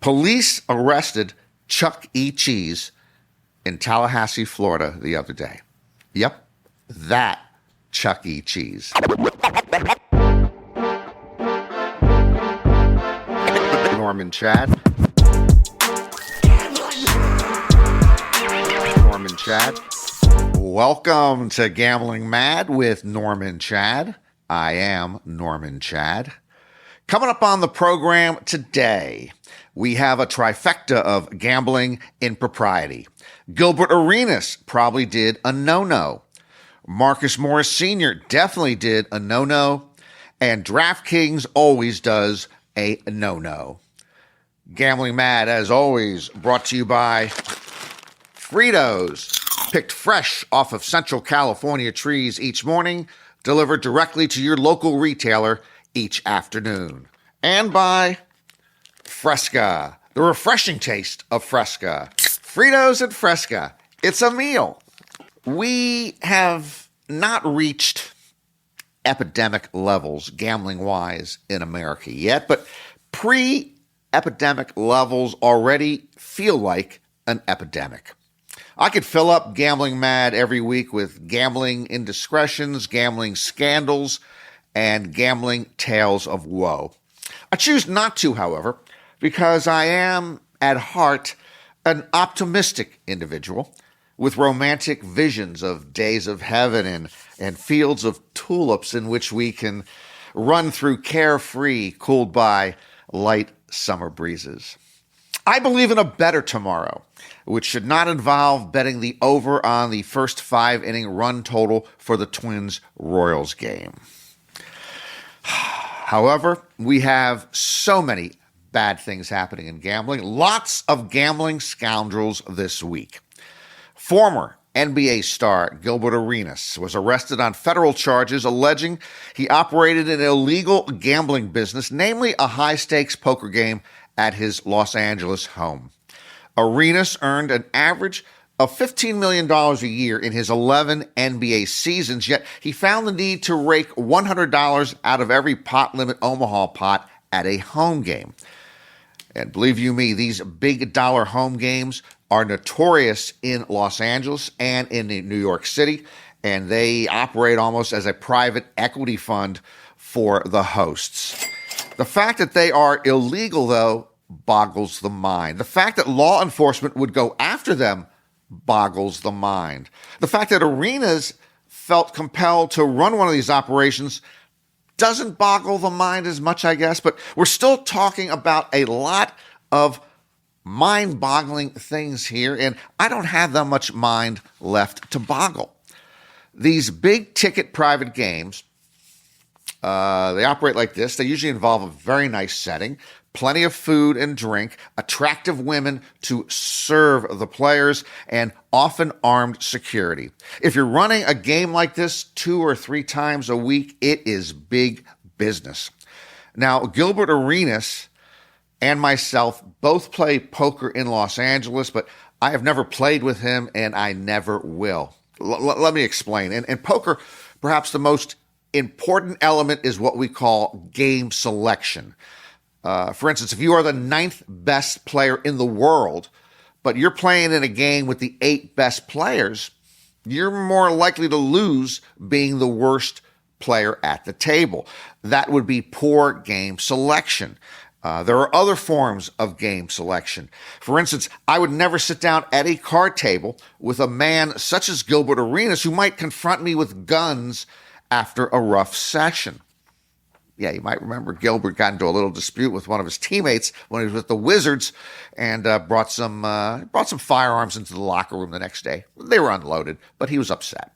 Police arrested Chuck E. Cheese in Tallahassee, Florida the other day. Yep, that Chuck E. Cheese. Norman Chad. Norman Chad. Welcome to Gambling Mad with Norman Chad. I am Norman Chad. Coming up on the program today, we have a trifecta of gambling impropriety. Gilbert Arenas probably did a no-no. Marcus Morris Sr. definitely did a no-no. And DraftKings always does a no-no. Gambling Mad, as always, brought to you by Fritos, picked fresh off of Central California trees each morning, delivered directly to your local retailer each afternoon. And by Fresca, the refreshing taste of Fresca. Fritos and Fresca, it's a meal. We have not reached epidemic levels, gambling-wise, in America yet, but pre-epidemic levels already feel like an epidemic. I could fill up Gambling Mad every week with gambling indiscretions, gambling scandals, and gambling tales of woe. I choose not to, however, because I am, at heart, an optimistic individual with romantic visions of days of heaven and fields of tulips in which we can run through carefree, cooled by light summer breezes. I believe in a better tomorrow, which should not involve betting the over on the first 5-inning run total for the Twins-Royals game. However, we have so many bad things happening in gambling. Lots of gambling scoundrels this week. Former NBA star Gilbert Arenas was arrested on federal charges alleging he operated an illegal gambling business, namely a high-stakes poker game at his Los Angeles home. Arenas earned an average of $15 million a year in his 11 NBA seasons, yet he found the need to rake $100 out of every pot limit Omaha pot at a home game. And believe you me, these big dollar home games are notorious in Los Angeles and in New York City, and they operate almost as a private equity fund for the hosts. The fact that they are illegal, though, boggles the mind. The fact that law enforcement would go after them boggles the mind. The fact that Arenas felt compelled to run one of these operations doesn't boggle the mind as much, I guess, but we're still talking about a lot of mind-boggling things here, and I don't have that much mind left to boggle. These big-ticket private games, they operate like this. They usually involve a very nice setting, plenty of food and drink, attractive women to serve the players, and often armed security. If you're running a game like this 2 or 3 times a week, it is big business. Now, Gilbert Arenas and myself both play poker in Los Angeles, but I have never played with him, and I never will. Let me explain. In poker, perhaps the most important element is what we call game selection. For instance, if you are the 9th best player in the world, but you're playing in a game with the 8 best players, you're more likely to lose being the worst player at the table. That would be poor game selection. There are other forms of game selection. For instance, I would never sit down at a card table with a man such as Gilbert Arenas who might confront me with guns after a rough session. Yeah, you might remember Gilbert got into a little dispute with one of his teammates when he was with the Wizards and brought some firearms into the locker room the next day. They were unloaded, but he was upset.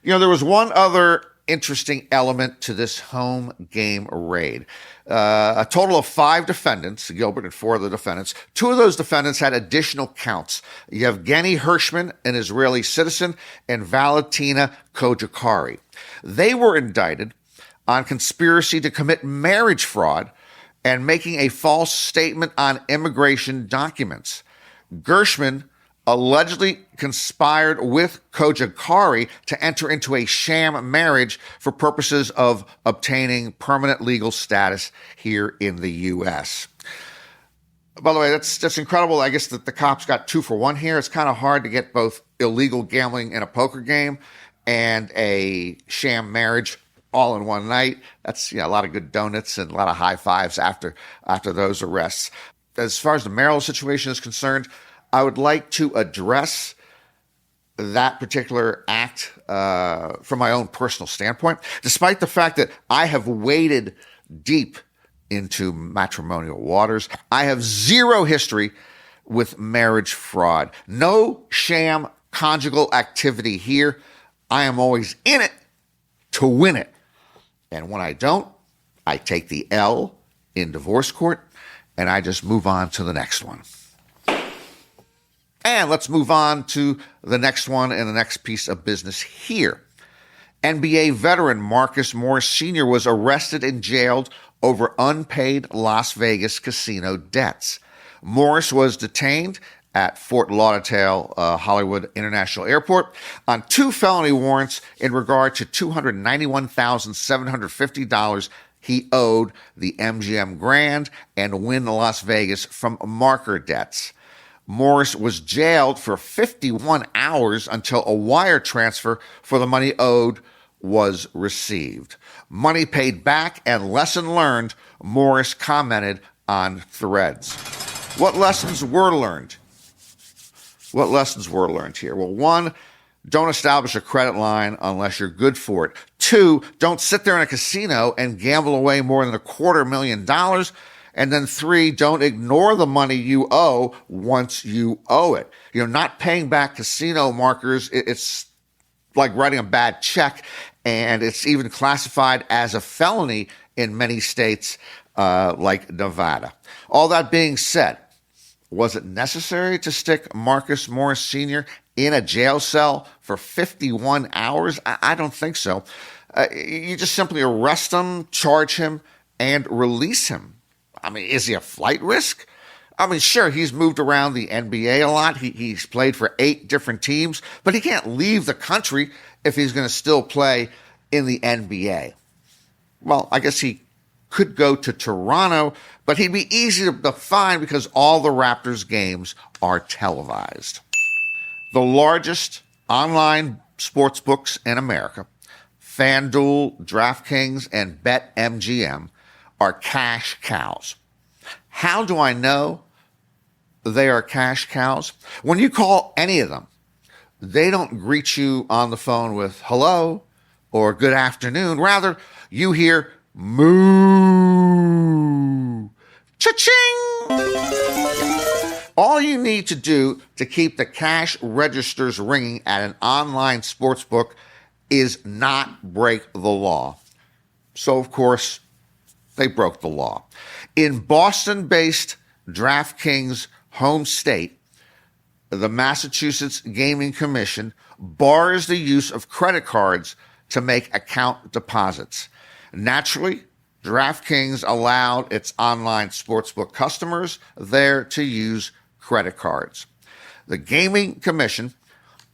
You know, there was one other interesting element to this home game raid. A total of 5 defendants, Gilbert and 4 of the defendants. 2 of those defendants had additional counts. Yevgeny Hirschman, an Israeli citizen, and Valentina Kojakari. They were indicted on conspiracy to commit marriage fraud and making a false statement on immigration documents. Gershman allegedly conspired with Kojakari to enter into a sham marriage for purposes of obtaining permanent legal status here in the U.S. By the way, that's incredible. I guess that the cops got 2 for 1 here. It's kind of hard to get both illegal gambling in a poker game and a sham marriage all in one night. That's a lot of good donuts and a lot of high fives after those arrests. As far as the Maryland situation is concerned, I would like to address that particular act from my own personal standpoint, despite the fact that I have waded deep into matrimonial waters. I have zero history with marriage fraud. No sham conjugal activity here. I am always in it to win it. And when I don't, I take the L in divorce court and I just move on to the next one. And let's move on to the next one and the next piece of business here. NBA veteran Marcus Morris Sr. was arrested and jailed over unpaid Las Vegas casino debts. Morris was detained at Fort Lauderdale Hollywood International Airport on 2 felony warrants in regard to $291,750 he owed the MGM Grand and Wynn Las Vegas from marker debts. Morris was jailed for 51 hours until a wire transfer for the money owed was received. Money paid back and lesson learned, Morris commented on Threads. What lessons were learned? What lessons were learned here? Well, 1, don't establish a credit line unless you're good for it. 2, don't sit there in a casino and gamble away more than $250,000. And then 3, don't ignore the money you owe once you owe it. Not paying back casino markers, it's like writing a bad check, and it's even classified as a felony in many states like Nevada. All that being said, was it necessary to stick Marcus Morris Sr. in a jail cell for 51 hours? I don't think so. You just simply arrest him, charge him, and release him. I mean, is he a flight risk? I mean, sure, he's moved around the NBA a lot. He's played for 8 different teams, but he can't leave the country if he's going to still play in the NBA. Well, I guess he could go to Toronto, but he'd be easy to find because all the Raptors games are televised. The largest online sports books in America, FanDuel, DraftKings, and BetMGM, are cash cows. How do I know they are cash cows? When you call any of them, they don't greet you on the phone with hello or good afternoon. Rather, you hear moo, cha-ching. All you need to do to keep the cash registers ringing at an online sports book is not break the law. So, of course, they broke the law. In Boston-based DraftKings' home state, the Massachusetts Gaming Commission bars the use of credit cards to make account deposits. Naturally, DraftKings allowed its online sportsbook customers there to use credit cards. The Gaming Commission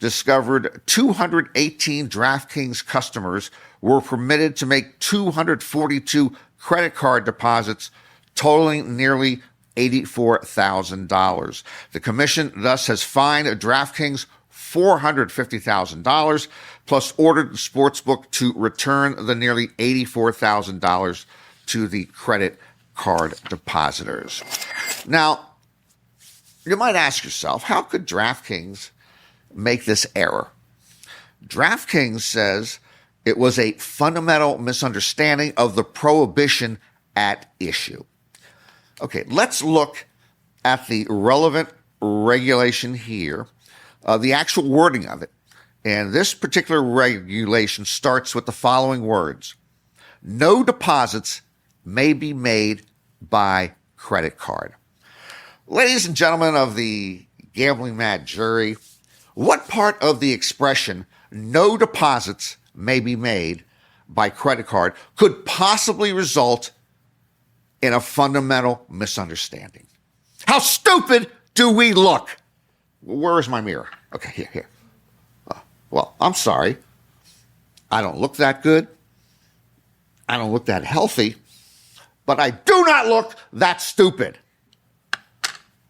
discovered 218 DraftKings customers were permitted to make 242 credit card deposits totaling nearly $84,000. The commission thus has fined DraftKings $450,000, plus ordered the sportsbook to return the nearly $84,000 to the credit card depositors. Now, you might ask yourself, how could DraftKings make this error? DraftKings says it was a fundamental misunderstanding of the prohibition at issue. Okay, let's look at the relevant regulation here, the actual wording of it. And this particular regulation starts with the following words: no deposits may be made by credit card. Ladies and gentlemen of the gambling mad jury, what part of the expression no deposits may be made by credit card could possibly result in a fundamental misunderstanding? How stupid do we look? Where is my mirror? Okay, here. Well, I'm sorry. I don't look that good. I don't look that healthy. But I do not look that stupid.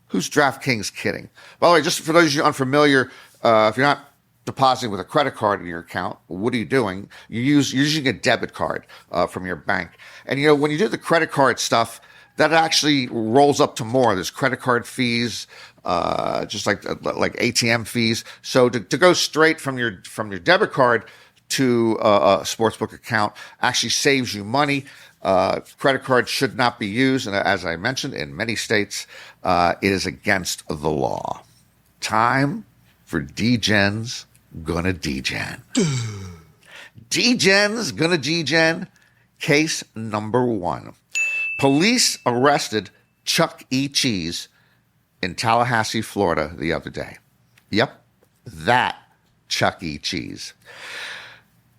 Who's DraftKings kidding? By the way, just for those of you unfamiliar, if you're not depositing with a credit card in your account, what are you doing? You're using a debit card from your bank. And, when you do the credit card stuff, that actually rolls up to more. There's credit card fees, just like ATM fees. So to go straight from your debit card to a sportsbook account actually saves you money. Credit cards should not be used, and as I mentioned, in many states, it is against the law. Time for D-Gen's Gonna D-Gen. D-Gen's Gonna D-Gen, case number 1. Police arrested Chuck E. Cheese in Tallahassee, Florida the other day. Yep, that Chuck E. Cheese.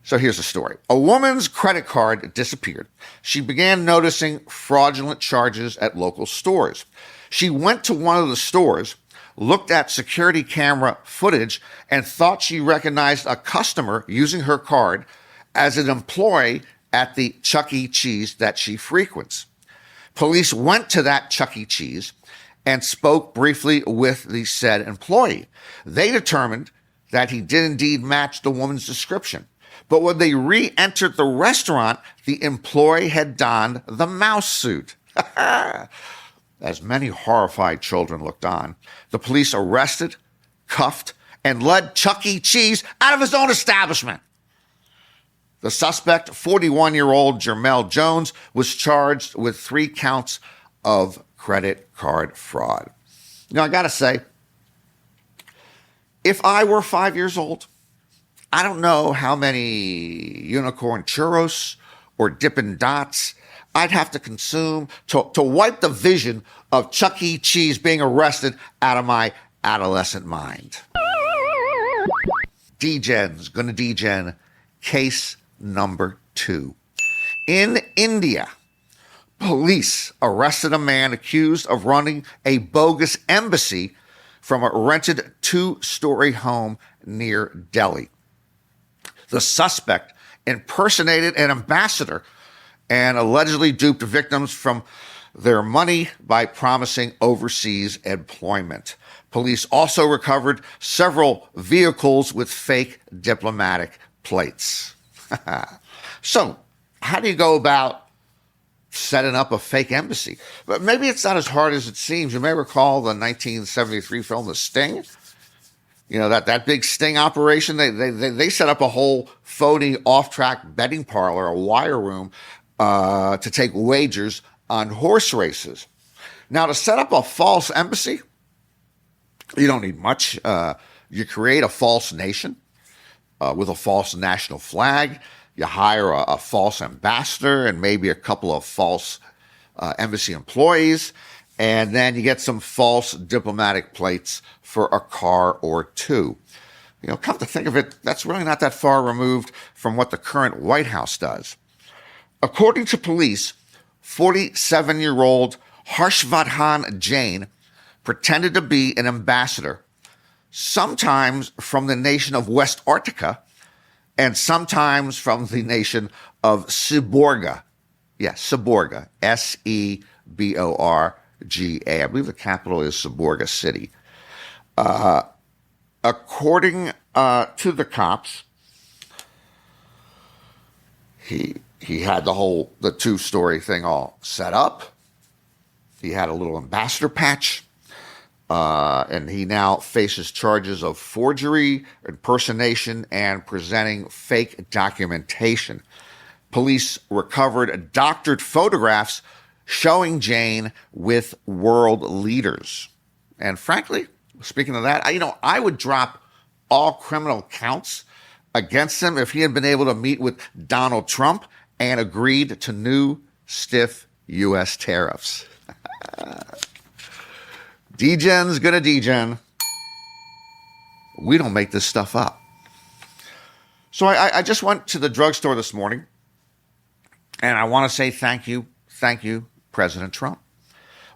So here's the story. A woman's credit card disappeared. She began noticing fraudulent charges at local stores. She went to one of the stores, looked at security camera footage, and thought she recognized a customer using her card as an employee at the Chuck E. Cheese that she frequents. Police went to that Chuck E. Cheese and spoke briefly with the said employee. They determined that he did indeed match the woman's description. But when they re-entered the restaurant, the employee had donned the mouse suit. As many horrified children looked on, the police arrested, cuffed, and led Chuck E. Cheese out of his own establishment. The suspect, 41-year-old Jermel Jones, was charged with 3 counts of credit card fraud. I got to say, if I were 5 years old, I don't know how many unicorn churros or Dippin' Dots I'd have to consume to wipe the vision of Chuck E. Cheese being arrested out of my adolescent mind. D-Gen's Gonna D-Gen, case number 2. In India, police arrested a man accused of running a bogus embassy from a rented 2-story home near Delhi. The suspect impersonated an ambassador and allegedly duped victims from their money by promising overseas employment. Police also recovered several vehicles with fake diplomatic plates. So, how do you go about setting up a fake embassy? But maybe it's not as hard as it seems. You may recall the 1973 film The Sting. That big sting operation, they set up a whole phony off-track betting parlor, a wire room, to take wagers on horse races. Now, to set up a false embassy, you don't need much. You create a false nation with a false national flag. You hire a false ambassador and maybe a couple of false embassy employees. And then you get some false diplomatic plates for a car or 2. Come to think of it, that's really not that far removed from what the current White House does. According to police, 47-year-old Harshvardhan Jain pretended to be an ambassador, sometimes from the nation of West Arctica and sometimes from the nation of Seborga. Yes, Seborga, Seborga. I believe the capital is Seborga City. According to the cops, he had the 2-story thing all set up. He had a little ambassador patch, and he now faces charges of forgery, impersonation, and presenting fake documentation. Police recovered doctored photographs showing Jane with world leaders. And frankly, speaking of that, I would drop all criminal counts against him if he had been able to meet with Donald Trump and agreed to new stiff U.S. tariffs. D-Gen's Gonna D-Gen. We don't make this stuff up. So I just went to the drugstore this morning, and I want to say thank you, President Trump.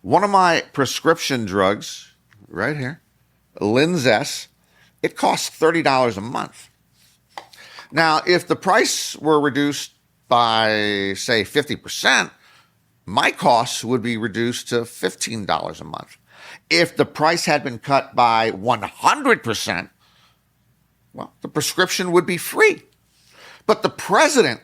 One of my prescription drugs, right here, Linzess, it costs $30 a month. Now, if the price were reduced by, say, 50%, my costs would be reduced to $15 a month. If the price had been cut by 100%, well, the prescription would be free. But the president,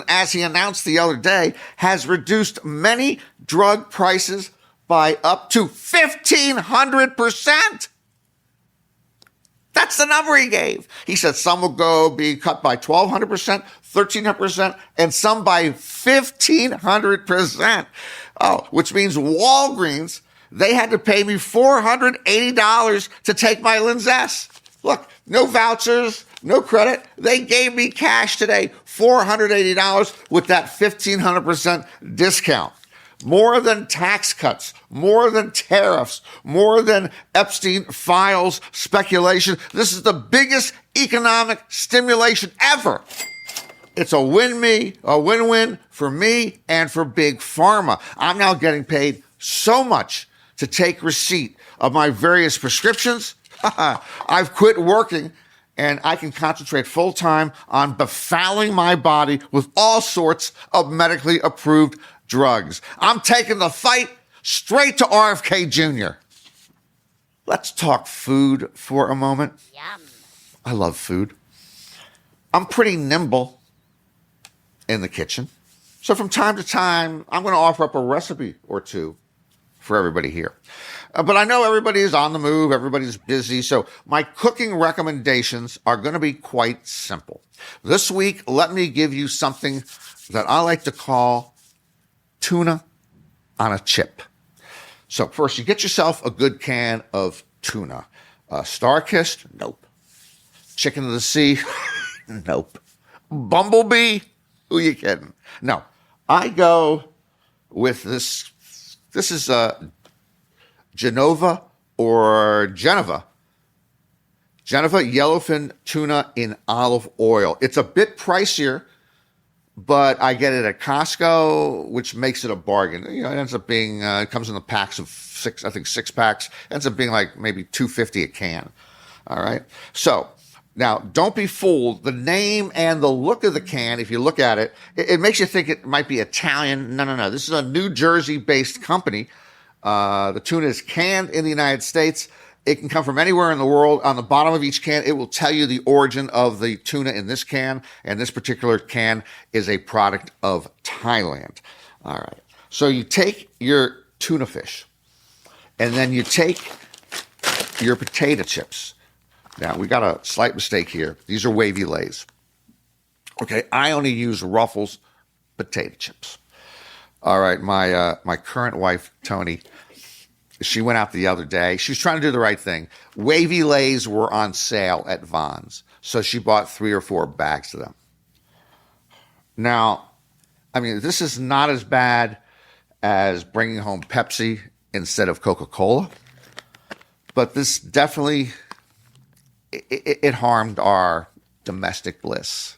as he announced the other day, has reduced many drug prices by up to 1,500%. That's the number he gave. He said some will be cut by 1,200%, 1,300%, and some by 1,500%. Oh, which means Walgreens, they had to pay me $480 to take my Linzess. Look, no vouchers, no credit. They gave me cash today, $480 with that 1,500% discount. More than tax cuts, more than tariffs, more than Epstein files speculation. This is the biggest economic stimulation ever. It's a win-win for me and for Big Pharma. I'm now getting paid so much to take receipt of my various prescriptions. I've quit working and I can concentrate full time on befouling my body with all sorts of medically approved drugs. I'm taking the fight straight to RFK Jr. Let's talk food for a moment. Yum. I love food. I'm pretty nimble in the kitchen. So from time to time, I'm going to offer up a recipe or two for everybody here. But I know everybody is on the move. Everybody's busy. So my cooking recommendations are going to be quite simple. This week, let me give you something that I like to call tuna on a chip. So first, you get yourself a good can of tuna. Star-kissed? Nope. Chicken of the sea? Nope. Bumblebee? Who you kidding? No. I go with this. This is Geneva yellowfin tuna in olive oil. It's a bit pricier, but I get it at Costco, which makes it a bargain. You know, it ends up being, it comes in the packs of six packs. It ends up being like maybe $2.50 a can. All right. So now don't be fooled. The name and the look of the can, if you look at it, it makes you think it might be Italian. No. This is a New Jersey-based company. The tuna is canned in the United States. It can come from anywhere in the world. On the bottom of each can, it will tell you the origin of the tuna in this can. And this particular can is a product of Thailand. All right. So you take your tuna fish and then you take your potato chips. Now, we got a slight mistake here. These are Wavy Lays. Okay. I only use Ruffles potato chips. All right. My current wife, Tony, she went out the other day. She was trying to do the right thing. Wavy Lays were on sale at Vons. So she bought 3 or 4 bags of them. Now, I mean, this is not as bad as bringing home Pepsi instead of Coca-Cola. But this definitely, it harmed our domestic bliss.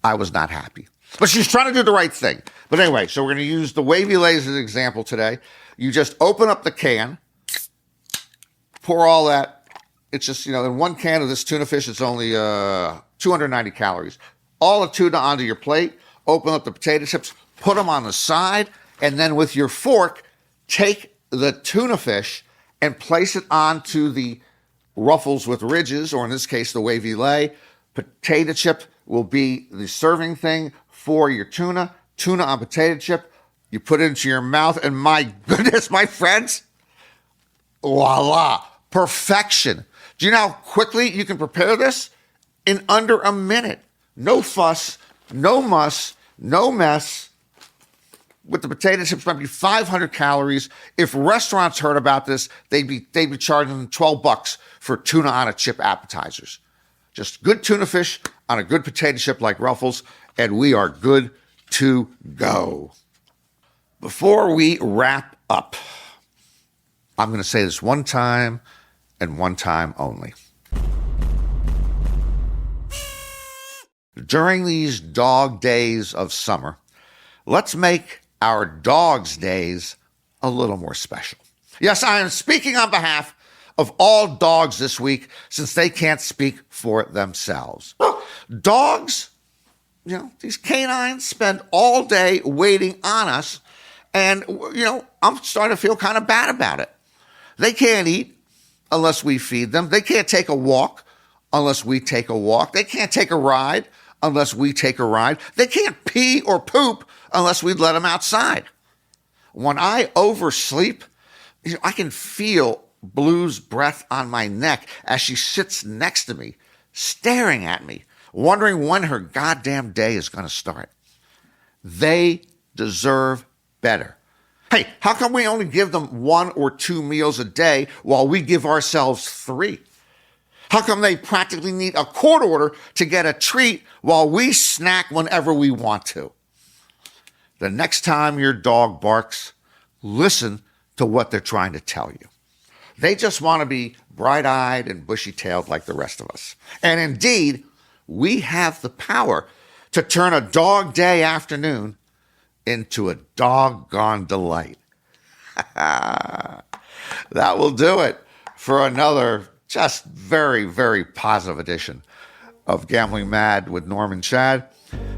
I was not happy. But she's trying to do the right thing. But anyway, so we're going to use the Wavy Lays as an example today. You just open up the can, pour all that. It's just, in one can of this tuna fish, it's only 290 calories. All the tuna onto your plate, open up the potato chips, put them on the side, and then with your fork, take the tuna fish and place it onto the Ruffles with ridges, or in this case, the Wavy Lay. Potato chip will be the serving thing for your tuna. Tuna on potato chip. You put it into your mouth, and my goodness, my friends, voila, perfection. Do you know how quickly you can prepare this? In under a minute. No fuss, no muss, no mess. With the potato chips, might be 500 calories. If restaurants heard about this, they'd be charging $12 for tuna on a chip appetizers. Just good tuna fish on a good potato chip like Ruffles, and we are good to go. Before we wrap up, I'm going to say this one time and one time only. During these dog days of summer, let's make our dogs' days a little more special. Yes, I am speaking on behalf of all dogs this week, since they can't speak for themselves. Dogs, these canines spend all day waiting on us, And, I'm starting to feel kind of bad about it. They can't eat unless we feed them. They can't take a walk unless we take a walk. They can't take a ride unless we take a ride. They can't pee or poop unless we let them outside. When I oversleep, I can feel Blue's breath on my neck as she sits next to me, staring at me, wondering when her goddamn day is going to start. They deserve better. Hey, how come we only give them 1 or 2 meals a day while we give ourselves 3? How come they practically need a court order to get a treat while we snack whenever we want to? The next time your dog barks, listen to what they're trying to tell you. They just want to be bright-eyed and bushy-tailed like the rest of us. And indeed, we have the power to turn a dog day afternoon into a doggone delight. That will do it for another just very, very positive edition of Gambling Mad with Norm and Chad.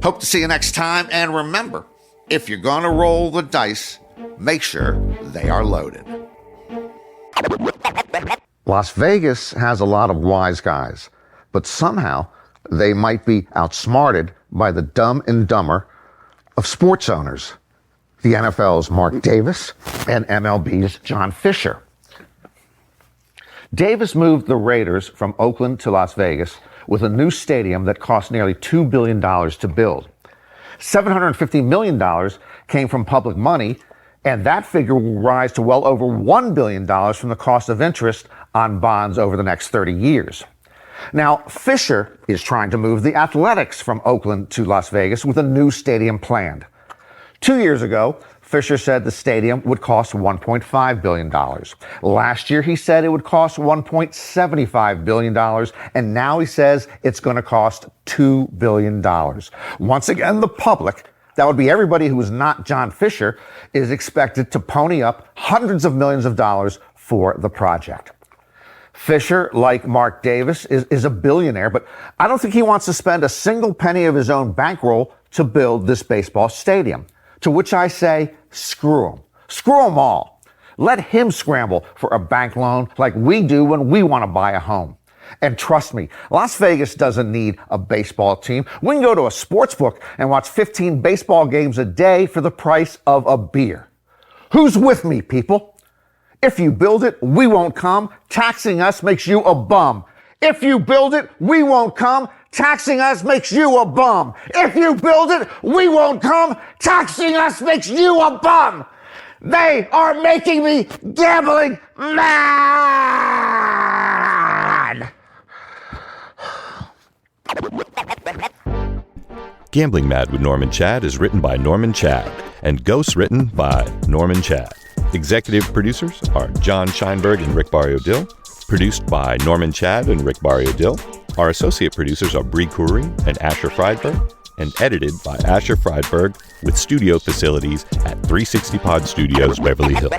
Hope to see you next time. And remember, if you're going to roll the dice, make sure they are loaded. Las Vegas has a lot of wise guys, but somehow they might be outsmarted by the dumb and dumber of sports owners. The NFL's Mark Davis and MLB's John Fisher. Davis moved the Raiders from Oakland to Las Vegas with a new stadium that cost nearly $2 billion to build. $750 million came from public money, and that figure will rise to well over $1 billion from the cost of interest on bonds over the next 30 years. Now, Fisher is trying to move the Athletics from Oakland to Las Vegas with a new stadium planned. 2 years ago, Fisher said the stadium would cost $1.5 billion. Last year, he said it would cost $1.75 billion, and now he says it's going to cost $2 billion. Once again, the public, that would be everybody who is not John Fisher, is expected to pony up hundreds of millions of dollars for the project. Fisher, like Mark Davis, is a billionaire, but I don't think he wants to spend a single penny of his own bankroll to build this baseball stadium. To which I say, screw him. Screw them all. Let him scramble for a bank loan like we do when we want to buy a home. And trust me, Las Vegas doesn't need a baseball team. We can go to a sports book and watch 15 baseball games a day for the price of a beer. Who's with me, people? If you build it, we won't come. Taxing us makes you a bum. If you build it, we won't come. Taxing us makes you a bum. If you build it, we won't come. Taxing us makes you a bum. They are making me gambling mad. Gambling Mad with Norm and Chad is written by Norm and Chad and ghost-written by Norm and Chad. Executive producers are John Scheinberg and Rick Barrio-Dill. Produced by Norman Chad and Rick Barrio-Dill. Our associate producers are Bree Khoury and Asher Friedberg, and edited by Asher Friedberg with studio facilities at 360 Pod Studios, Beverly Hills.